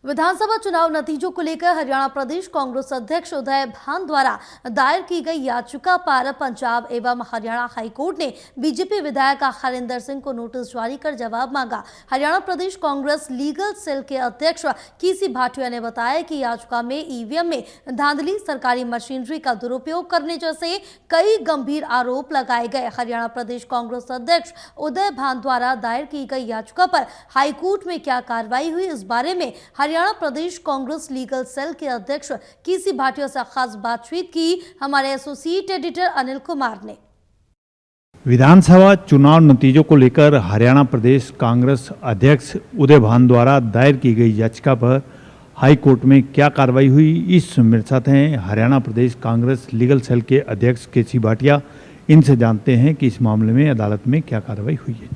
विधानसभा चुनाव नतीजों को लेकर हरियाणा प्रदेश कांग्रेस अध्यक्ष उदय भान द्वारा दायर की गई याचिका पर पंजाब एवं हरियाणा हाईकोर्ट ने बीजेपी विधायक हरिंदर सिंह को नोटिस जारी कर जवाब मांगा। हरियाणा प्रदेश कांग्रेस लीगल सेल के अध्यक्ष कीसी भाटिया ने बताया कि याचिका में ईवीएम में धांधली, सरकारी मशीनरी का दुरुपयोग करने जैसे कई गंभीर आरोप लगाए गए। हरियाणा प्रदेश कांग्रेस अध्यक्ष उदय भान द्वारा दायर की गई याचिका पर हाईकोर्ट में क्या कार्रवाई हुई, इस बारे में हरियाणा प्रदेश कांग्रेस लीगल सेल के अध्यक्ष कीसी भाटिया से खास बातचीत की हमारे एसोसिएट एडिटर अनिल कुमार ने। विधानसभा चुनाव नतीजों को लेकर हरियाणा प्रदेश कांग्रेस अध्यक्ष उदय भान द्वारा दायर की गई याचिका पर हाई कोर्ट में क्या कार्रवाई हुई, इस मेरे साथ हैं हरियाणा प्रदेश कांग्रेस लीगल सेल के अध्यक्ष कीसी भाटिया। इनसे जानते हैं कि इस मामले में अदालत में क्या कार्रवाई हुई है।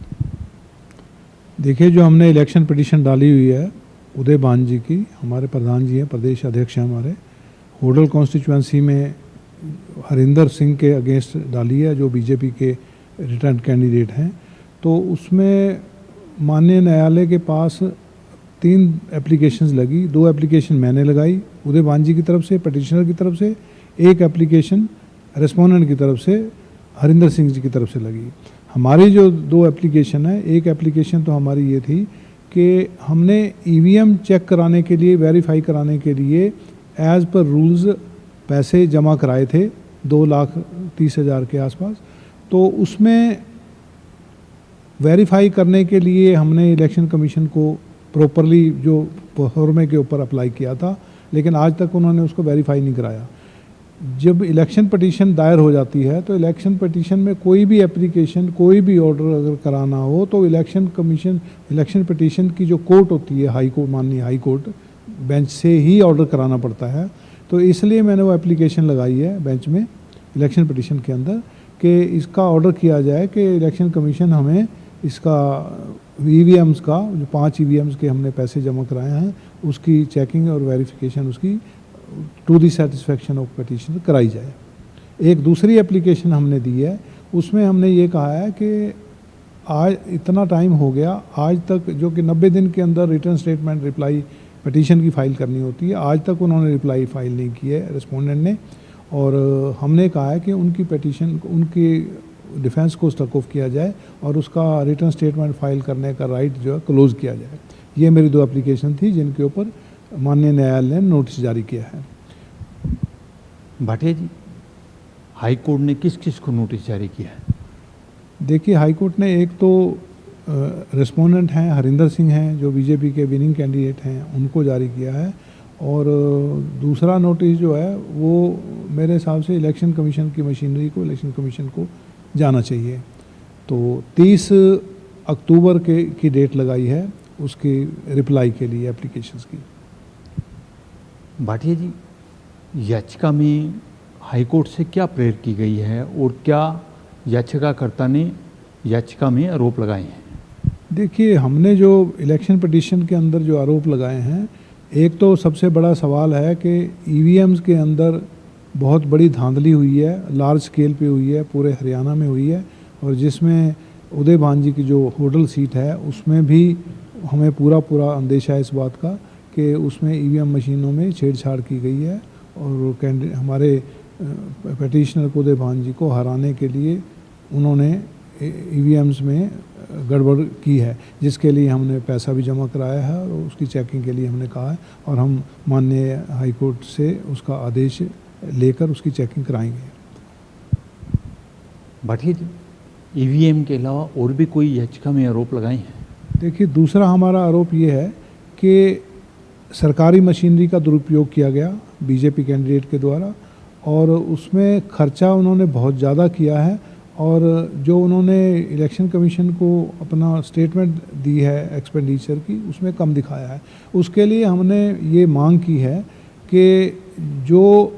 देखिए, जो हमने इलेक्शन पिटीशन डाली हुई है उदय भान जी की, हमारे प्रधान जी हैं, प्रदेश अध्यक्ष हैं हमारे, होडल कॉन्स्टिट्यूएंसी में हरिंदर सिंह के अगेंस्ट डाली है जो बीजेपी के रिटर्न कैंडिडेट हैं। तो उसमें माननीय न्यायालय के पास 3 एप्लीकेशंस लगी। 2 एप्लीकेशन मैंने लगाई उदय भान जी की तरफ से, पटिशनर की तरफ से, 1 एप्लीकेशन रेस्पोंडेंट की तरफ से हरिंदर सिंह जी की तरफ से लगी। हमारी जो 2 एप्लीकेशन है, एक एप्लीकेशन तो हमारी ये थी कि हमने ईवीएम चेक कराने के लिए, वेरीफाई कराने के लिए एज़ पर रूल्स पैसे जमा कराए थे 2,30,000 के आसपास। तो उसमें वेरीफाई करने के लिए हमने इलेक्शन कमीशन को प्रॉपरली जो फॉर्मे के ऊपर अप्लाई किया था, लेकिन आज तक उन्होंने उसको वेरीफाई नहीं कराया। जब इलेक्शन पटिशन दायर हो जाती है तो इलेक्शन पटिशन में कोई भी एप्लीकेशन, कोई भी ऑर्डर अगर कराना हो तो इलेक्शन कमीशन, इलेक्शन पटिशन की जो कोर्ट होती है, हाई कोर्ट, माननीय हाई कोर्ट बेंच से ही ऑर्डर कराना पड़ता है। तो इसलिए मैंने वो एप्लीकेशन लगाई है बेंच में, इलेक्शन पटिशन के अंदर, कि इसका ऑर्डर किया जाए कि इलेक्शन कमीशन हमें इसका ईवीएम्स का, जो 5 ईवीएम्स के हमने पैसे जमा कराए हैं, उसकी चेकिंग और वेरिफिकेशन उसकी to the satisfaction of petition कराई जाए। एक दूसरी एप्लीकेशन हमने दी है, उसमें हमने ये कहा है कि आज इतना टाइम हो गया, आज तक, जो कि 90 दिन के अंदर रिटर्न स्टेटमेंट रिप्लाई पटिशन की फ़ाइल करनी होती है, आज तक उन्होंने रिप्लाई फाइल नहीं की है रेस्पोंडेंट ने। और हमने कहा है कि उनकी पटिशन, उनकी डिफेंस को स्टक ऑफ किया जाए और उसका रिटर्न स्टेटमेंट फाइल करने का राइट जो है क्लोज़ किया जाए। ये मेरी 2 एप्लीकेशन थी जिनके ऊपर माननीय न्यायालय ने नोटिस जारी किया है। भाटिया जी, हाई कोर्ट ने किस किस को नोटिस जारी किया है? देखिए, हाई कोर्ट ने एक तो रेस्पोंडेंट हैं हरिंदर सिंह हैं जो बीजेपी के विनिंग कैंडिडेट हैं, उनको जारी किया है। और दूसरा नोटिस जो है वो मेरे हिसाब से इलेक्शन कमीशन की मशीनरी को, इलेक्शन कमीशन को जाना चाहिए। तो 30 अक्टूबर की डेट लगाई है उसकी रिप्लाई के लिए एप्लीकेशंस की। भाटिया जी, याचिका में हाईकोर्ट से क्या प्रेयर की गई है और क्या याचिकाकर्ता ने याचिका में आरोप लगाए हैं? देखिए, हमने जो इलेक्शन पटिशन के अंदर जो आरोप लगाए हैं, एक तो सबसे बड़ा सवाल है कि ईवीएम्स के अंदर बहुत बड़ी धांधली हुई है, लार्ज स्केल पे हुई है, पूरे हरियाणा में हुई है। और जिसमें उदय भान जी की जो होडल सीट है उसमें भी हमें पूरा अंदेशा है इस बात का कि उसमें ईवीएम मशीनों में छेड़छाड़ की गई है और हमारे पटिशनर उदय भान जी को हराने के लिए उन्होंने ईवीएम्स में गड़बड़ की है, जिसके लिए हमने पैसा भी जमा कराया है और उसकी चेकिंग के लिए हमने कहा है और हम माननीय हाई कोर्ट से उसका आदेश लेकर उसकी चेकिंग कराएंगे। भाटिया जी, ईवीएम के अलावा और भी कोई याचिका में आरोप लगाए हैं? देखिए, दूसरा हमारा आरोप ये है कि सरकारी मशीनरी का दुरुपयोग किया गया बीजेपी कैंडिडेट के द्वारा और उसमें खर्चा उन्होंने बहुत ज़्यादा किया है और जो उन्होंने इलेक्शन कमीशन को अपना स्टेटमेंट दी है एक्सपेंडिचर की, उसमें कम दिखाया है। उसके लिए हमने ये मांग की है कि जो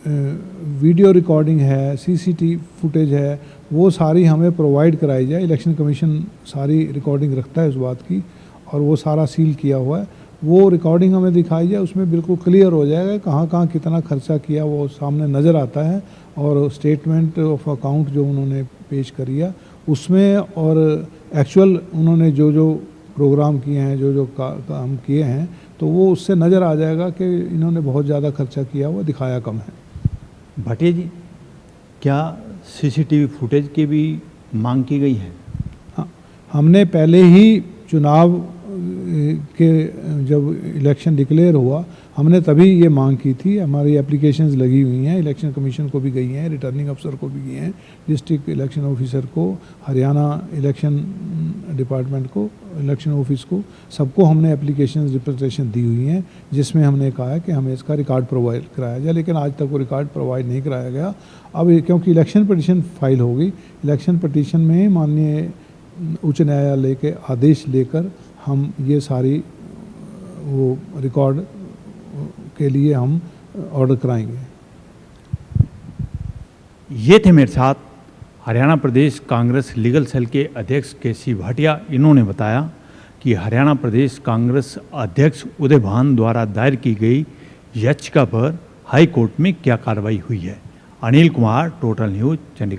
वीडियो रिकॉर्डिंग है, सीसीटीवी फुटेज है, वो सारी हमें प्रोवाइड कराई जाए। इलेक्शन कमीशन सारी रिकॉर्डिंग रखता है उस बात की और वो सारा सील किया हुआ है। वो रिकॉर्डिंग हमें दिखाई जाए, उसमें बिल्कुल क्लियर हो जाएगा कहाँ कहाँ कितना खर्चा किया, वो सामने नज़र आता है। और स्टेटमेंट ऑफ अकाउंट जो उन्होंने पेश करी है उसमें, और एक्चुअल उन्होंने जो जो प्रोग्राम किए हैं, जो जो काम किए हैं, तो वो उससे नज़र आ जाएगा कि इन्होंने बहुत ज़्यादा खर्चा किया हुआ दिखाया कम है। भाटिया जी, क्या सीसीटीवी फुटेज की भी मांग की गई है? हाँ, हमने पहले ही चुनाव के जब इलेक्शन डिक्लेयर हुआ हमने तभी ये मांग की थी। हमारी एप्लीकेशंस लगी हुई हैं, इलेक्शन कमीशन को भी गई हैं, रिटर्निंग अफसर को भी गई हैं, डिस्ट्रिक्ट इलेक्शन ऑफिसर को, हरियाणा इलेक्शन डिपार्टमेंट को, इलेक्शन ऑफिस को, सबको हमने एप्लीकेशंस रिप्रेजेंटेशन दी हुई हैं, जिसमें हमने कहा है कि हमें इसका रिकॉर्ड प्रोवाइड कराया जाए, लेकिन आज तक वो रिकॉर्ड प्रोवाइड नहीं कराया गया। अब क्योंकि इलेक्शन पटिशन फाइल हो गई, इलेक्शन पटिशन में माननीय उच्च न्यायालय के आदेश लेकर हम ये सारी वो रिकॉर्ड के लिए हम ऑर्डर कराएंगे। ये थे मेरे साथ हरियाणा प्रदेश कांग्रेस लीगल सेल के अध्यक्ष केसी भाटिया। इन्होंने बताया कि हरियाणा प्रदेश कांग्रेस अध्यक्ष उदय भान द्वारा दायर की गई याचिका पर हाई कोर्ट में क्या कार्रवाई हुई है। Anil Kumar, total news, Chandigarh.